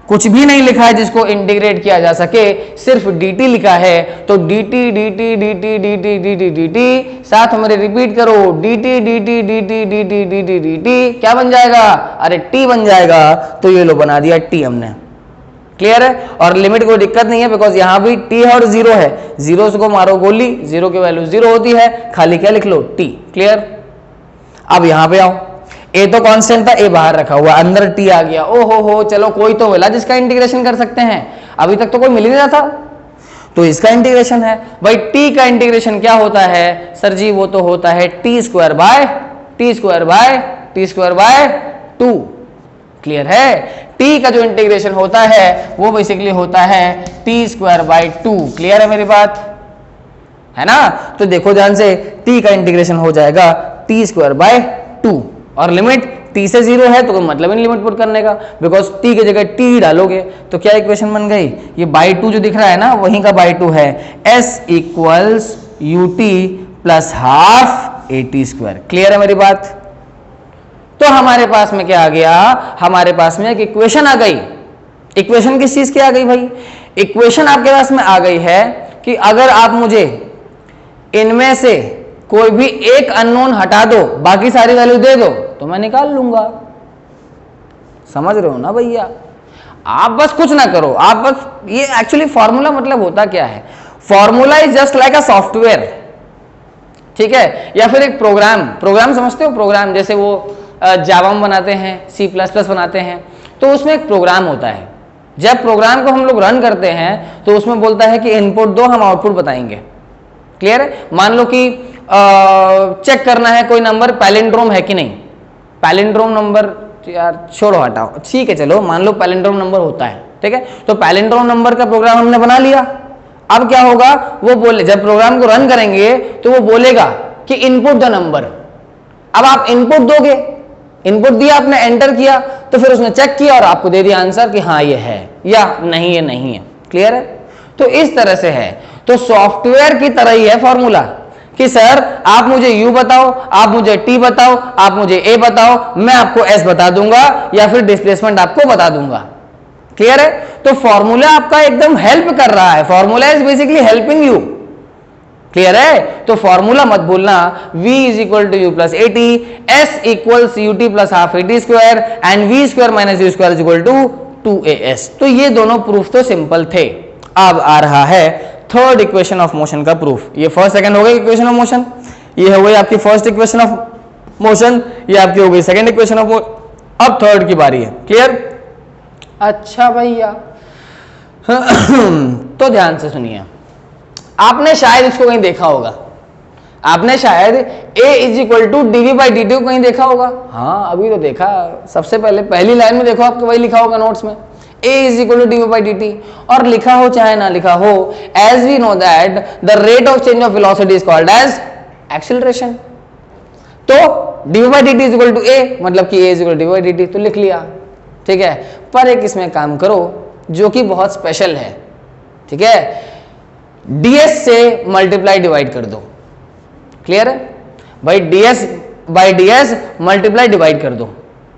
Speaker 1: कुछ भी नहीं लिखा है जिसको इंटीग्रेट किया जा सके, सिर्फ dt लिखा है, तो dt dt dt dt dt dt साथ में रिपीट करो, dt dt dt dt dt dt क्या बन जाएगा? अरे t बन जाएगा। तो ये लो बना दिया t हमने, क्लियर है? और लिमिट कोई दिक्कत नहीं है, बिकॉज यहां भी t है और 0 है, जीरो को मारो गोली, 0 की वैल्यू 0 होती है, खाली क्या लिख लो t, क्लियर? अब यहां पे आओ, ए तो कांस्टेंट था, ए बाहर रखा हुआ, अंदर टी आ गया, ओ हो, चलो कोई तो मिला जिसका इंटीग्रेशन कर सकते हैं, अभी तक तो कोई मिल ही नहीं रहा था, तो इसका इंटीग्रेशन है। भाई टी का इंटीग्रेशन क्या होता है सर जी? वो तो होता है T square bye T square bye T square by 2, clear है? टी का जो इंटीग्रेशन होता है वो बेसिकली होता है टी स्क्वायर बाय 2, क्लियर है मेरी बात, है ना? तो देखो ध्यान से, टी का इंटीग्रेशन हो जाएगा टी स्क्वायर बाय 2, और लिमिट t से 0 है तो कोई मतलब ही नहीं लिमिट पुट करने का, बिकॉज t की जगह t डालोगे तो क्या इक्वेशन बन गई? ये बाई 2 जो दिख रहा है ना, वहीं का बाई 2 है, s equals ut plus half at square, clear है मेरी बात? तो हमारे पास में क्या आ गया? हमारे पास में एक इक्वेशन आ गई। इक्वेशन किस चीज की आ गई भाई? इक्वेशन आपके पास में आ गई है कि अगर आप मुझे इनमें से कोई भी एक अननोन हटा दो, बाकी सारी वैल्यू दे दो, तो मैं निकाल लूंगा। समझ रहे हो ना भैया? आप बस कुछ ना करो, आप बस, ये एक्चुअली फॉर्मूला मतलब होता क्या है? Formula is just like a software, ठीक है? या फिर एक प्रोग्राम समझते हो? प्रोग्राम जैसे वो जावा में बनाते हैं, C++ बनाते हैं, तो उसमें एक प्रोग्राम होता है। जब प्रोग्राम को हम लोग रन करते हैं तो उसमें बोलता है कि इनपुट दो, हम आउटपुट बताएंगे, क्लियर है? मान लो कि चेक करना है कोई नंबर पैलिंड्रोम है कि नहीं, पैलिंड्रोम नंबर, यार छोड़ो हटाओ, ठीक है चलो, मान लो पैलिंड्रोम नंबर होता है, ठीक है? तो पैलिंड्रोम नंबर का प्रोग्राम हमने बना लिया। अब क्या होगा? वो बोले, जब प्रोग्राम को रन करेंगे तो वो बोलेगा कि इनपुट द नंबर। अब आप इनपुट दोगे, इनपुट दिया आपने, एंटर किया, तो फिर उसने चेक किया और आपको दे दिया आंसर कि हाँ ये है या नहीं ये नहीं है, क्लियर है? तो इस तरह से है। तो सॉफ्टवेयर की तरह ही है फॉर्मूला कि सर आप मुझे u बताओ, आप मुझे t बताओ, आप मुझे a बताओ, मैं आपको s बता दूंगा या फिर डिस्प्लेसमेंट आपको बता दूंगा, क्लियर है? तो फॉर्मूला आपका एकदम हेल्प कर रहा है, formula is basically helping you, clear है? तो फॉर्मूला मत भूलना, v is equal to u plus a t, s equals ut plus half a t square and v square minus u square is equal to 2as। तो ये दोनों proof तो simple थे। अब आ रहा है थर्ड इक्वेशन ऑफ मोशन का प्रूफ। ये फर्स्ट सेकंड हो गई इक्वेशन ऑफ मोशन, ये हो गई आपकी फर्स्ट इक्वेशन ऑफ मोशन, ये आपकी हो गई सेकंड इक्वेशन ऑफ मोशन। अब थर्ड की बारी है, क्लियर? अच्छा भैया तो ध्यान से सुनिए, आपने शायद इसको कहीं देखा होगा, आपने शायद a is equal to dv by dt को कहीं देखा होगा। हाँ अभी तो देखा, सबसे पहले पहली लाइन में देखो, आपको वही लिखा होगा नोट्स में, a is equal to dv by dt, और लिखा हो चाहे ना लिखा हो, as we know that the rate of change of velocity is called as acceleration. तो dv by dt is equal to a, मतलब कि a is equal to dv by dt, तो लिख लिया, ठीक है? पर एक इसमें काम करो जो कि बहुत स्पेशल है, ठीक है? ds से मल्टीप्लाई डिवाइड कर दो, क्लियर है भाई? ds by ds multiply divide कर दो,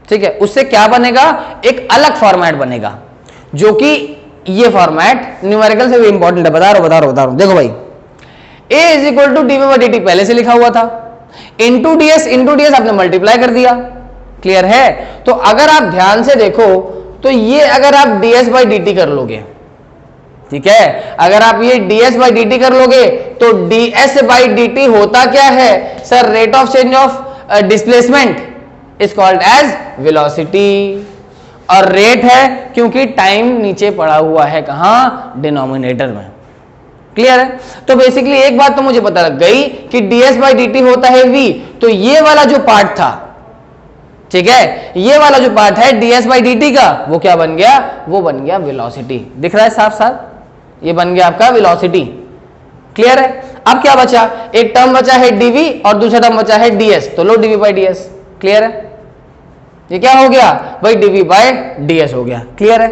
Speaker 1: ठीक है? उससे क्या बनेगा? एक अलग फॉर्मेट बनेगा, जो कि ये फॉर्मेट न्यूमेरिकल से भी इंपॉर्टेंट है। बता रहा हूं, देखो भाई, a is equal to dv by dt पहले से लिखा हुआ था, इंटू ds आपने मल्टीप्लाई कर दिया, क्लियर है? तो अगर आप ध्यान से देखो तो ये अगर आप ds बाई dt कर लोगे, ठीक है, अगर आप ये ds बाई dt कर लोगे तो ds बाई dt होता क्या है sir? Rate of change of displacement is called as velocity, और रेट है क्योंकि टाइम नीचे पड़ा हुआ है, कहां? डिनोमिनेटर में, क्लियर है? तो बेसिकली एक बात तो मुझे पता लग गई कि ds बाई dt होता है v, तो ये वाला जो पार्ट था, ठीक है, ये वाला जो पार्ट है ds बाई dt का, वो क्या बन गया? वो बन गया वेलोसिटी। दिख रहा है साफ साफ? ये बन गया आपका वेलोसिटी, क्लियर है? अब क्या बचा? एक टर्म बचा है dv और दूसरा टर्म बचा है ds, तो लो dv बाई ds, क्लियर है? ये क्या हो गया भाई? dv बाई ds हो गया, क्लियर है?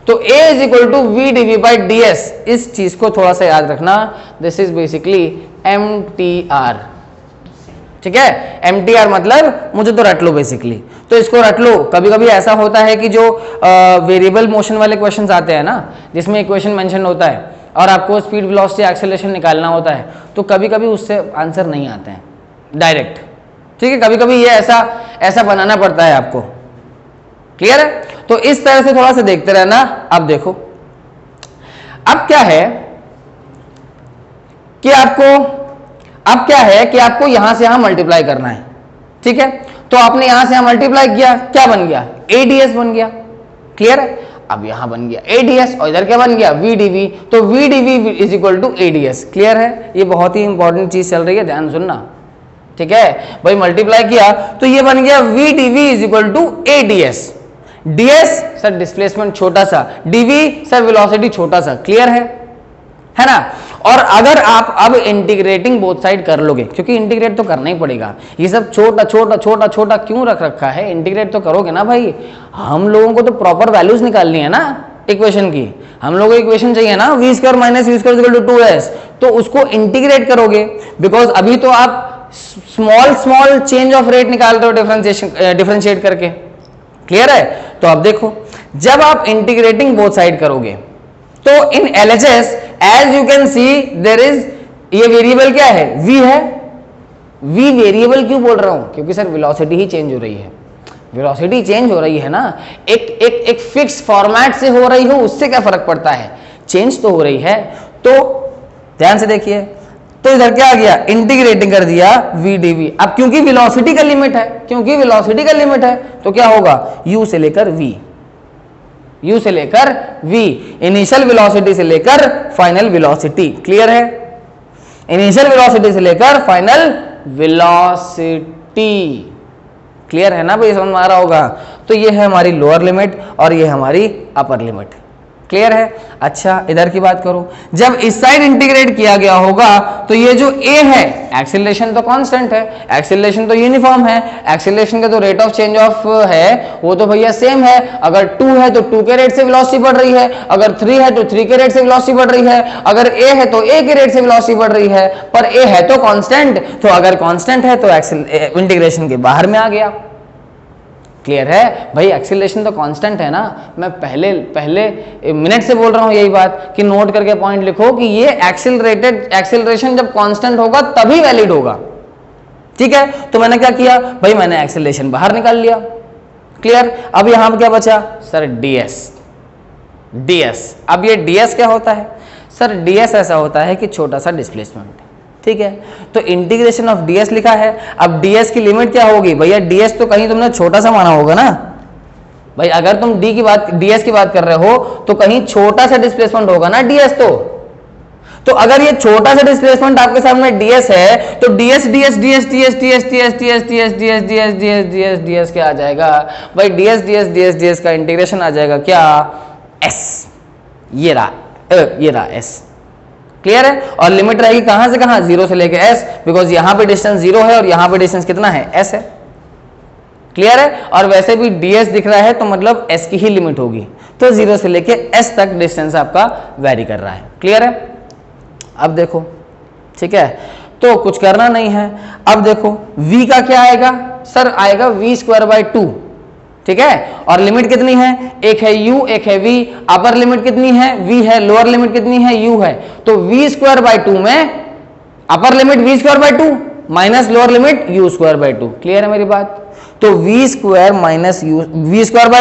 Speaker 1: तो A is equal to v d v by d s, इस चीज को थोड़ा सा याद रखना, दिस इज बेसिकली MTR, ठीक है। MTR मतलब मुझे तो रट लो बेसिकली, तो इसको रट लो। कभी कभी ऐसा होता है कि जो वेरिएबल मोशन वाले क्वेश्चंस आते हैं ना, जिसमें इक्वेशन मेंशन होता है और आपको स्पीड वेलोसिटी एक्सेलरेशन निकालना होता है, तो कभी कभी उससे आंसर नहीं आते हैं डायरेक्ट, ठीक है। कभी कभी ये ऐसा बनाना पड़ता है आपको, क्लियर है। तो इस तरह से थोड़ा सा देखते रहना। अब देखो, अब क्या है कि आपको यहां से यहां मल्टीप्लाई करना है, ठीक है। तो आपने यहां से यहां मल्टीप्लाई किया, क्या बन गया, ADS बन गया, क्लियर है। अब यहां बन गया ADS और इधर क्या बन गया, VDV, तो VDV is equal to ADS, clear है। ये बहुत ही इंपॉर्टेंट चीज चल रही है, ध्यान सुनना, ठीक है भाई। मल्टीप्लाई किया तो ये बन गया VDV is equal to ADS। DS sir displacement छोटा सा, DV सर वेलोसिटी छोटा सा, क्लियर है ना। और अगर आप अब इंटीग्रेटिंग बोथ साइड कर लोगे, क्योंकि इंटीग्रेट तो करना ही पड़ेगा, ये सब छोटा छोटा छोटा छोटा क्यों रख रखा है, इंटीग्रेट तो करोगे ना भाई। हम लोगों को तो प्रॉपर वैल्यूज निकालनी है ना इक्वेशन की, हम लोगों को इक्वेशन चाहिए ना, v square minus v square equal to 2s, तो उसको इंटीग्रेट करोगे। बिकॉज अभी तो आप स्मॉल चेंज ऑफ रेट निकाल रहे हो डिफरेंशिएट करके, क्लियर है। तो अब देखो, जब आप इंटीग्रेटिंग बोथ साइड करोगे तो in LHS as you can see there is, ये वेरिएबल क्या है, v है। v वेरिएबल क्यों बोल रहा हूं, क्योंकि सर वेलोसिटी ही चेंज हो रही है, वेलोसिटी चेंज हो रही है ना, एक फिक्स फॉर्मेट से हो रही हो उससे क्या फर्क पड़ता है, चेंज तो हो रही है। तो ध्यान से देखिए, तो इधर क्या आ गया, इंटीग्रेटिंग कर दिया VDV। अब क्योंकि वेलोसिटी का लिमिट है, तो क्या होगा, u से लेकर v, इनिशियल वेलोसिटी से लेकर फाइनल वेलोसिटी, क्लियर है। इनिशियल वेलोसिटी से लेकर फाइनल वेलोसिटी, क्लियर है ना भाई, समझ में आ रहा होगा। तो ये है हमारी लोअर लिमिट और ये हमारी अपर लिमिट, क्लियर है। अच्छा इधर की बात करो, जब इस साइड इंटीग्रेट किया गया होगा तो ये जो a है, एक्सीलरेशन तो कांस्टेंट है, एक्सीलरेशन तो यूनिफॉर्म है, एक्सीलरेशन का तो रेट ऑफ चेंज ऑफ है वो तो भैया सेम है। अगर 2 है तो 2 के रेट से वेलोसिटी बढ़ रही है, अगर 3 है तो 3 के रेट से वेलोसिटी बढ़ रही है, अगर a है तो a के रेट से वेलोसिटी बढ़ रही है, पर a है तो कांस्टेंट, तो अगर कांस्टेंट है तो इंटीग्रेशन के बाहर में आ गया, क्लियर है भाई। एक्सीलरेशन तो कांस्टेंट है ना, मैं पहले मिनट से बोल रहा हूं यही बात कि नोट करके पॉइंट लिखो कि ये एक्सीलरेशन जब कांस्टेंट होगा तभी वैलिड होगा, ठीक है। तो मैंने क्या किया भाई, मैंने एक्सीलरेशन बाहर निकाल लिया, क्लियर। अब यहां पर क्या बचा सर, ds। अब ये ds क्या होता है सर, ds ऐसा होता है कि छोटा सा डिस्प्लेसमेंट, ठीक है। तो इंटीग्रेशन ऑफ ds लिखा है। अब ds की लिमिट क्या होगी भैया, ds तो कहीं तुमने छोटा सा माना होगा ना भाई, अगर तुम ds की बात कर रहे हो तो कहीं छोटा सा डिस्प्लेसमेंट होगा ना ds। तो अगर ये छोटा सा डिस्प्लेसमेंट आपके सामने ds है तो ds क्या आ जाएगा भाई, ds का इंटीग्रेशन आ जाएगा क्या, s, ये रहा s, क्लियर है। और लिमिट रहेगी कहां से कहां, 0 से लेके s, बिकॉज यहां पे डिस्टेंस 0 है और यहां पे डिस्टेंस कितना है, s है, क्लियर है। और वैसे भी ds दिख रहा है तो मतलब s की ही लिमिट होगी, तो 0 से लेके s तक डिस्टेंस आपका वेरी कर रहा है, क्लियर है। अब देखो, ठीक है, तो कुछ करना नहीं है। अब देखो v का क्या आएगा सर, आएगा v स्क्वायर बाई 2, ठीक है। और लिमिट कितनी है, एक है u एक है v, अपर लिमिट कितनी है, v है, लोअर लिमिट कितनी है, u है। तो v स्क्वायर बाई 2 में upper limit v square by 2 minus lower limit u square by 2, clear है मेरी बात। तो v square by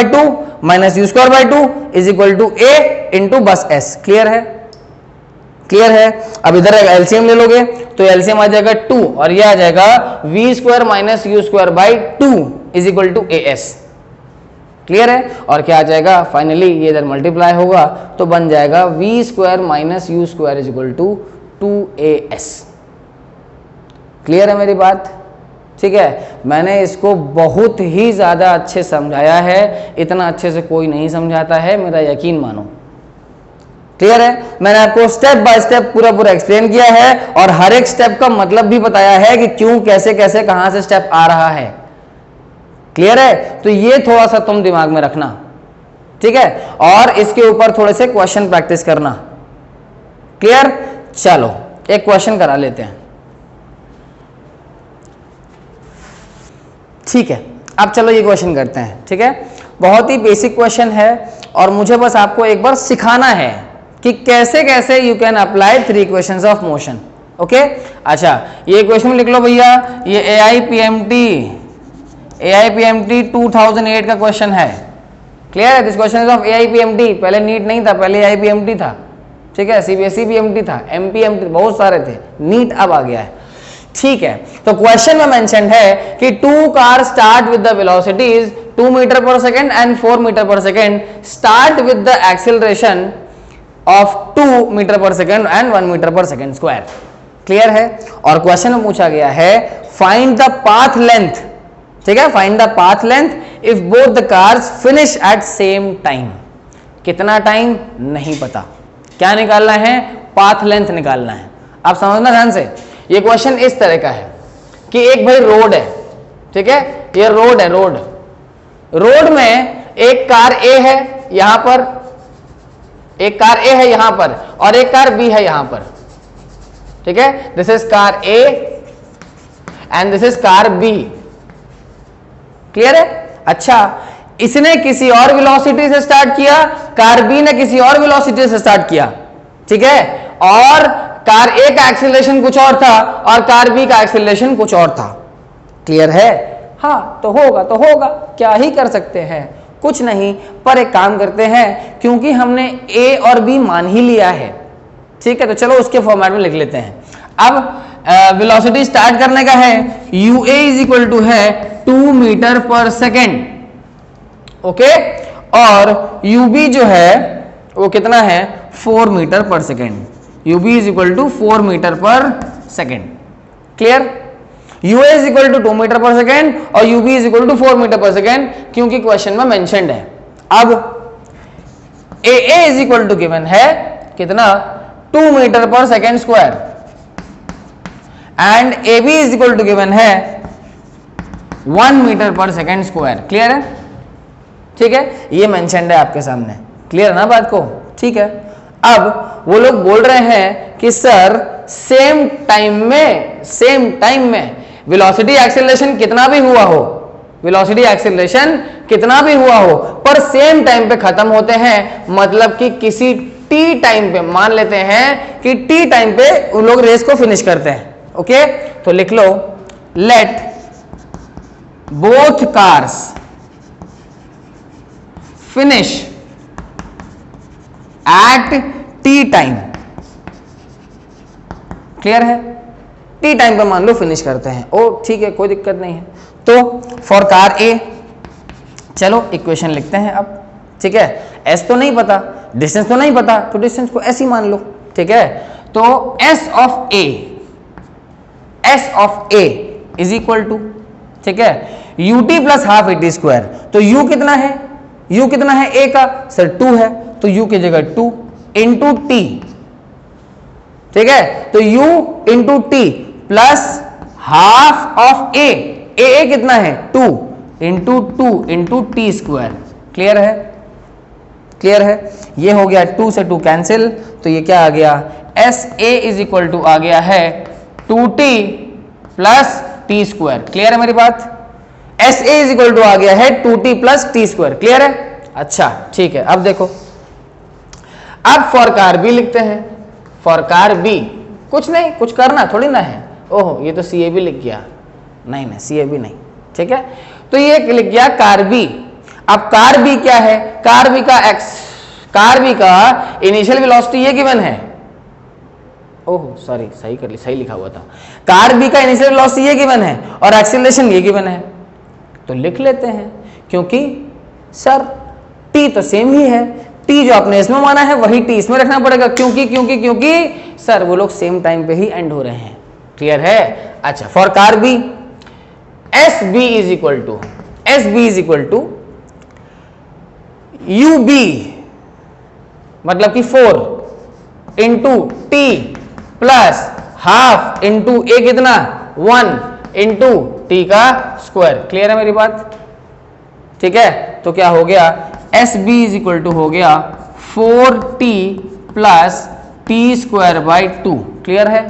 Speaker 1: 2 minus u square by 2 is equal to a into बस s, क्लियर है। अब इधर एलसीएम ले लोगे तो एलसीएम आ जाएगा 2 और ये आ जाएगा v square minus u square by 2 is equal to as, clear है। और क्या आ जाएगा फाइनली, ये इधर मल्टीप्लाई होगा तो बन जाएगा v square minus u square is equal to 2as, clear है मेरी बात, ठीक है। मैंने इसको बहुत ही ज्यादा अच्छे समझाया है, इतना अच्छे से कोई नहीं समझाता है, मेरा यकीन मानो, क्लियर है। मैंने आपको स्टेप बाय स्टेप पूरा एक्सप्लेन किया है और हर एक स्टेप का मतलब भी बताया है कि क्यों कैसे कैसे कहां से स्टेप आ रहा है, क्लियर है। तो ये थोड़ा सा तुम दिमाग में रखना, ठीक है, और इसके ऊपर थोड़े से क्वेश्चन प्रैक्टिस करना। क्लियर? चलो एक क्वेश्चन करा लेते हैं। ठीक है, अब चलो ये क्वेश्चन करते हैं। ठीक है, बहुत ही बेसिक क्वेश्चन है और मुझे बस आपको एक बार सिखाना है कि कैसे कैसे you can apply 3 equations of motion. Okay, अच्छा ये क्वेश्चन लिख लो भैया, ये AIPMT 2008 का क्वेश्चन है। क्लियर है? This question is of AIPMT। पहले नीट नहीं था, पहले AIPMT था। ठीक है, CBSE PMT था, MPMT बहुत सारे थे, नीट अब आ गया है। ठीक है, तो क्वेश्चन में मेंशन्ड है कि 2 car start with the velocities 2 metre per second and 4 metre per second, start with the acceleration of 2 metre per second and 1 metre per second square. Clear है? और क्वेश्चन में पूछा गया है फाइंड द पाथ लेंथ। ठीक है, find the path length if both the cars finish at same time. कितना time नहीं पता, क्या निकालना है? पाथ लेंथ निकालना है। आप समझना ध्यान से, ये क्वेश्चन इस तरह का है कि एक भाई रोड है। ठीक है, ये रोड है, रोड में एक कार A है यहां पर, एक कार A है यहां पर और एक कार B है यहां पर। ठीक है, this is car A and this is car B। Clear है? अच्छा, इसने किसी और वेलोसिटी से स्टार्ट किया, कार B ने किसी और वेलोसिटी से स्टार्ट किया। ठीक है, और कार A का एक्सीलरेशन कुछ और था और कार B का एक्सीलरेशन कुछ और था। क्लियर है? हाँ, तो होगा, क्या ही कर सकते हैं, कुछ नहीं। पर एक काम करते हैं, क्योंकि हमने A और B मान ही लिया है। ठीक है, तो चलो उसके फॉर्मेट में लिख लेते हैं। अब वेलोसिटी स्टार्ट करने का है, UA इज इक्वल टू है 2 मीटर पर सेकेंड। ओके, और UB जो है वो कितना है? 4 metre per second. UB is equal to 4 metre per second. Clear? UA is equal to 2 metre per second और UB is equal to 4 metre per second, क्योंकि question में mentioned है। अब AA is equal to given है कितना? 2 metre per second square and AB is equal to given है 1 metre per second square. Clear है? ठीक है, ये मेंशन्ड है आपके सामने। क्लियर ना बात को? ठीक है, अब वो लोग बोल रहे हैं कि सर सेम टाइम में वेलोसिटी एक्सेलरेशन कितना भी हुआ हो, वेलोसिटी एक्सेलरेशन कितना भी हुआ हो, पर सेम टाइम पे खत्म होते हैं। मतलब कि किसी टी टाइम पे, मान लेते हैं कि टी टाइम पे उन लोग रेस को फिनिश करते हैं। ओके, तो लिख लो, let both cars finish at T time. Clear है? टी टाइम पे मान लो फिनिश करते हैं। ओ ठीक है, कोई दिक्कत नहीं है। तो फॉर कार A, चलो इक्वेशन लिखते हैं अब। ठीक है, एस तो नहीं पता, डिस्टेंस तो नहीं पता, तो डिस्टेंस को ऐसे ही मान लो। ठीक है, तो s of a is equal to, ठीक है, ut plus half AT square. तो u कितना है? u कितना है a का? सर 2 है, तो u की जगह 2 इंटू टी। ठीक है, तो u into T plus half of a कितना है? 2 into 2 into T square. Clear है? क्लियर है? ये हो गया 2 से 2 कैंसिल, तो ये क्या आ गया? S A is equal to आ गया है 2t plus T square. Clear है मेरी बात? S A is equal to आ गया है 2t plus T square. Clear है? अच्छा ठीक है, अब देखो, अब फॉर कार बी लिखते हैं। फॉर कार बी कुछ नहीं, कुछ करना थोड़ी ना है। ओहो, ये तो सी ए बी लिख गया। नहीं सी ए बी नहीं। ठीक है, तो ये लिख गया कार बी। अब कार बी क्या है? कार बी का इनिशियल वेलोसिटी ये गिवन है। ओह सॉरी, सही कर ली, सही लिखा हुआ था। कार बी का इनिशियल वेलोसिटी ये गिवन है और एक्सीलरेशन ये गिवन है, तो लिख लेते हैं। क्योंकि सर टी तो सेम ही है, टी जो आपने इसमें माना है वही टी इसमें रखना पड़ेगा। क्योंकि सर वो लोग सेम टाइम पे ही एंड हो रहे हैं। क्लियर है? अच्छा, for car B S B is equal to U B, मतलब कि 4 into T plus half into A कितना? 1 इंटू टी का स्क्वायर। क्लियर है मेरी बात? ठीक है, तो क्या हो गया? S B is equal to हो गया 4t plus T square by 2। Clear है?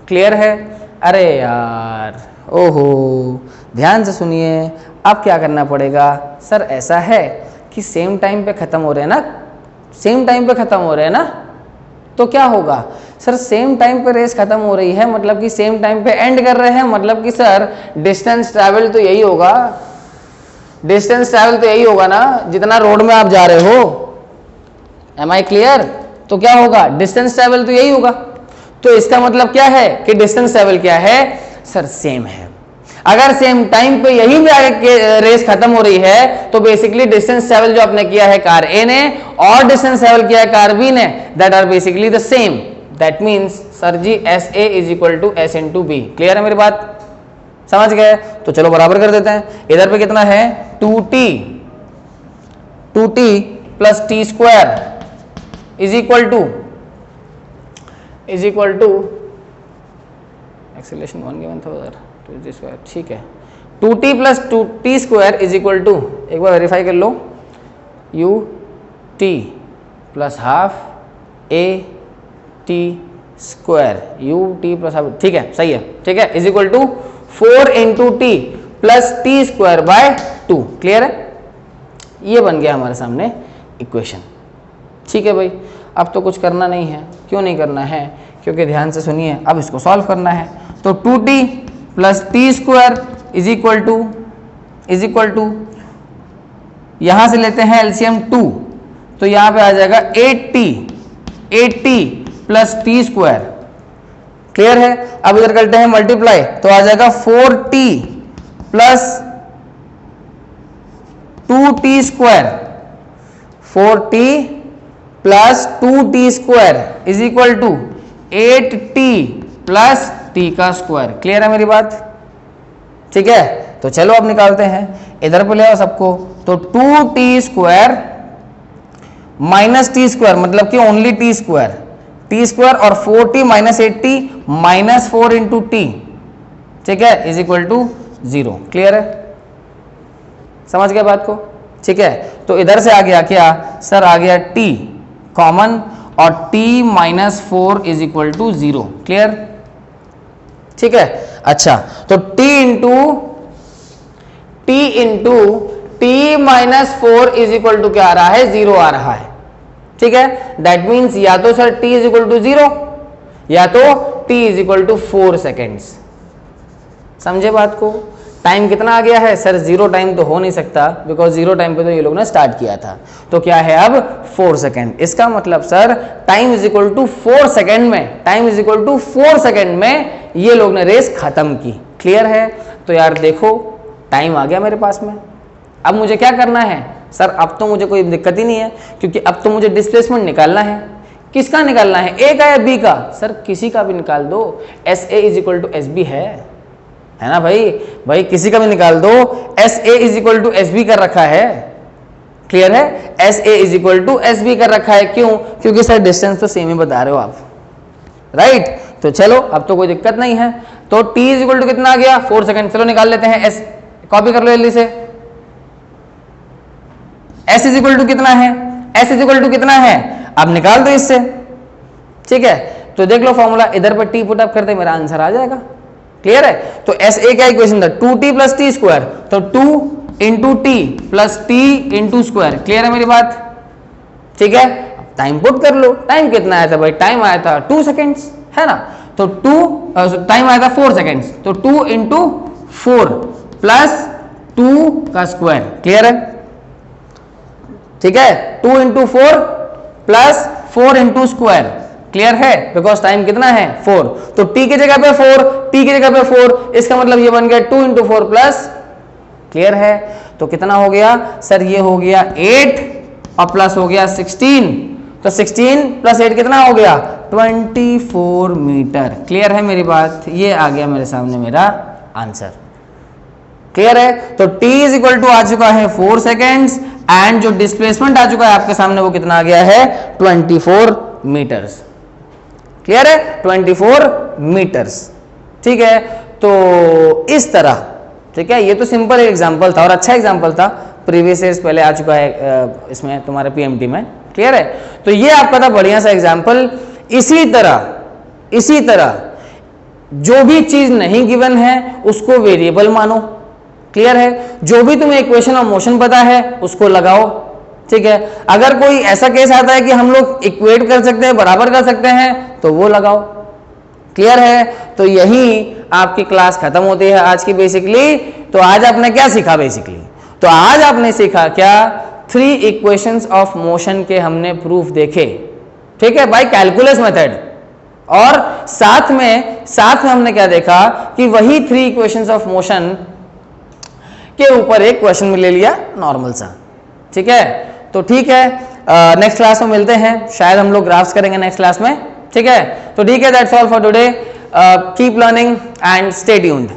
Speaker 1: क्लियर है? अरे यार, ओहो, ध्यान से सुनिए। अब क्या करना पड़ेगा सर? ऐसा है कि सेम टाइम पे खत्म हो रहे हैं ना, सेम टाइम पे खत्म हो रहे हैं ना, तो क्या होगा सर? सेम टाइम पे रेस खत्म हो रही है, मतलब कि सेम टाइम पे एंड कर रहे हैं, मतलब कि सर डिस्टेंस ट्रैवल तो यही होगा, डिस्टेंस ट्रैवल तो यही होगा ना जितना रोड में आप जा रहे हो। Am I clear? तो क्या होगा? डिस्टेंस ट्रैवल तो यही होगा। तो इसका मतलब क्या है कि डिस्टेंस ट्रैवल क्या है सर? सेम है। अगर सेम टाइम पे यही रेस खत्म हो रही है तो बेसिकली डिस्टेंस ट्रैवल जो आपने किया है कार ए ने और डिस्टेंस ट्रैवल किया है कार बी ने, that are basically the same. दैट मींस sir ji s A is equal to s in to b. Clear है मेरी बात? समझ गए? तो चलो बराबर कर देते हैं। इधर पे कितना है? 2t plus T square is equal to acceleration 1 given था उधर, 2t स्क्वायर, ठीक है। 2t plus 2t square is equal to, एक बार वेरीफाई कर लो, ut plus half a t square, ut plus half, ठीक है, सही है, ठीक है, is equal to 4 into T plus T square by 2। Clear है? ये बन गया हमारे सामने इक्वेशन। ठीक है भाई, अब तो कुछ करना नहीं है। क्यों नहीं करना है? क्योंकि ध्यान से सुनिए, अब इसको सॉल्व करना है। तो 2t plus T square is equal to यहां से लेते हैं एलसीएम 2, तो यहां पे आ जाएगा 8t plus T square. Clear है? अब इधर करते हैं मल्टीप्लाई, तो आ जाएगा 4t plus 2t square, 4t plus 2t square is equal to 8t plus t का स्क्वायर। क्लियर है मेरी बात? ठीक है, तो चलो अब निकालते हैं। इधर पे ले आओ सबको, तो 2t square minus T square, मतलब कि ओनली टी स्क्वायर और 4t minus 8t minus 4 into T, ठीक है, इज इक्वल टू 0। क्लियर है? समझ गए बात को? ठीक है, तो इधर से आ गया क्या सर? आ गया t कॉमन और t minus 4 is equal to 0। Clear? ठीक है, अच्छा, तो t into t minus 4 is equal to क्या आ रहा है? 0 आ रहा है। ठीक है, दैट मीन्स या तो sir t is equal to 0 या तो t is equal to 4 seconds. समझे बात को? टाइम कितना आ गया है सर? 0 टाइम तो हो नहीं सकता, बिकॉज 0 टाइम पे तो ये लोग ने स्टार्ट किया था। तो क्या है अब? 4 सेकेंड। इसका मतलब sir time is equal to 4 second में, time is equal to 4 second में ये लोग ने रेस खत्म की। क्लियर है? तो यार देखो, टाइम आ गया मेरे पास में। अब मुझे क्या करना है सर? अब तो मुझे कोई दिक्कत ही नहीं है, क्योंकि अब तो मुझे डिस्प्लेसमेंट निकालना है। किसका निकालना है? ए का या बी का? सर किसी का भी निकाल दो, s A is equal to s b है ना भाई किसी का भी निकाल दो। S A is equal to s b कर रखा है। क्लियर है? S A is equal to s b कर रखा है। क्यों? क्योंकि सर डिस्टेंस तो सेम ही बता रहे हो आप, राइट? तो चलो अब तो कोई दिक्कत नहीं है। तो t इज इक्वल टू कितना आ गया? 4 सेकेंड। चलो निकाल लेते हैं। एस कॉपी कर लो जल्दी से। s इज इक्वल टू कितना है? s इज इक्वल टू कितना है? अब निकाल दो इससे। ठीक है, तो देख लो फॉर्मूला, इधर पर t पुट अप करते मेरा आंसर आ जाएगा। क्लियर है? तो एस ए क्या इक्वेशन था? 2t प्लस टी स्क्वायर, तो 2 into T plus T into square. Clear है मेरी बात? ठीक है, टाइम पुट कर लो। टाइम कितना आया था भाई? टाइम आया था 2 सेकेंड्स, है ना? तो टाइम आया था 4 सेकेंड्स, तो 2 इंटू 4 प्लस 2 का स्क्वायर। क्लियर है? ठीक है, 2 into 4 plus 4 into square. Clear है? बिकॉज टाइम कितना है? 4, तो t की जगह पे 4, t की जगह पे 4, इसका मतलब ये बन गया 2 इंटू 4 प्लस। क्लियर है? तो कितना हो गया सर? ये हो गया 8 और प्लस हो गया 16, तो 16 प्लस 8 कितना हो गया? 24 मीटर। क्लियर है मेरी बात? ये आ गया मेरे सामने मेरा आंसर। क्लियर है? तो t इज इक्वल टू आ चुका है 4 सेकेंड्स एंड जो डिस्प्लेसमेंट आ चुका है आपके सामने वो कितना आ गया है? 24 मीटर्स। क्लियर है? 24 मीटर्स। ठीक है, तो इस तरह, ठीक है, ये तो सिंपल एग्जांपल था और अच्छा एग्जांपल था, प्रीवियस ईयर्स पहले आ चुका है इसमें तुम्हारे पीएमटी में, क्लियर है। तो ये आपका था बढ़िया सा एग्जाम्पल। इसी तरह जो भी चीज नहीं गिवन है उसको वेरिएबल मानो, क्लियर है। जो भी तुम्हें इक्वेशन ऑफ मोशन पता है उसको लगाओ, ठीक है। अगर कोई ऐसा केस आता है कि हम लोग इक्वेट कर सकते हैं, बराबर कर सकते हैं, तो वो लगाओ, क्लियर है। तो यही आपकी क्लास खत्म होती है आज की बेसिकली। तो आज आपने क्या सीखा बेसिकली? तो आज आपने सीखा क्या? 3 इक्वेशंस ऑफ मोशन के हमने प्रूफ देखे, ठीक है, बाय कैलकुलस मेथड। और साथ में हमने क्या देखा कि वही 3 इक्वेशंस ऑफ मोशन के ऊपर एक क्वेश्चन में ले लिया नॉर्मल सा, ठीक है। तो ठीक है, नेक्स्ट क्लास में मिलते हैं, शायद हम लोग ग्राफ्स करेंगे नेक्स्ट क्लास में, ठीक है। तो ठीक है, that's all for today. Keep learning and stay tuned.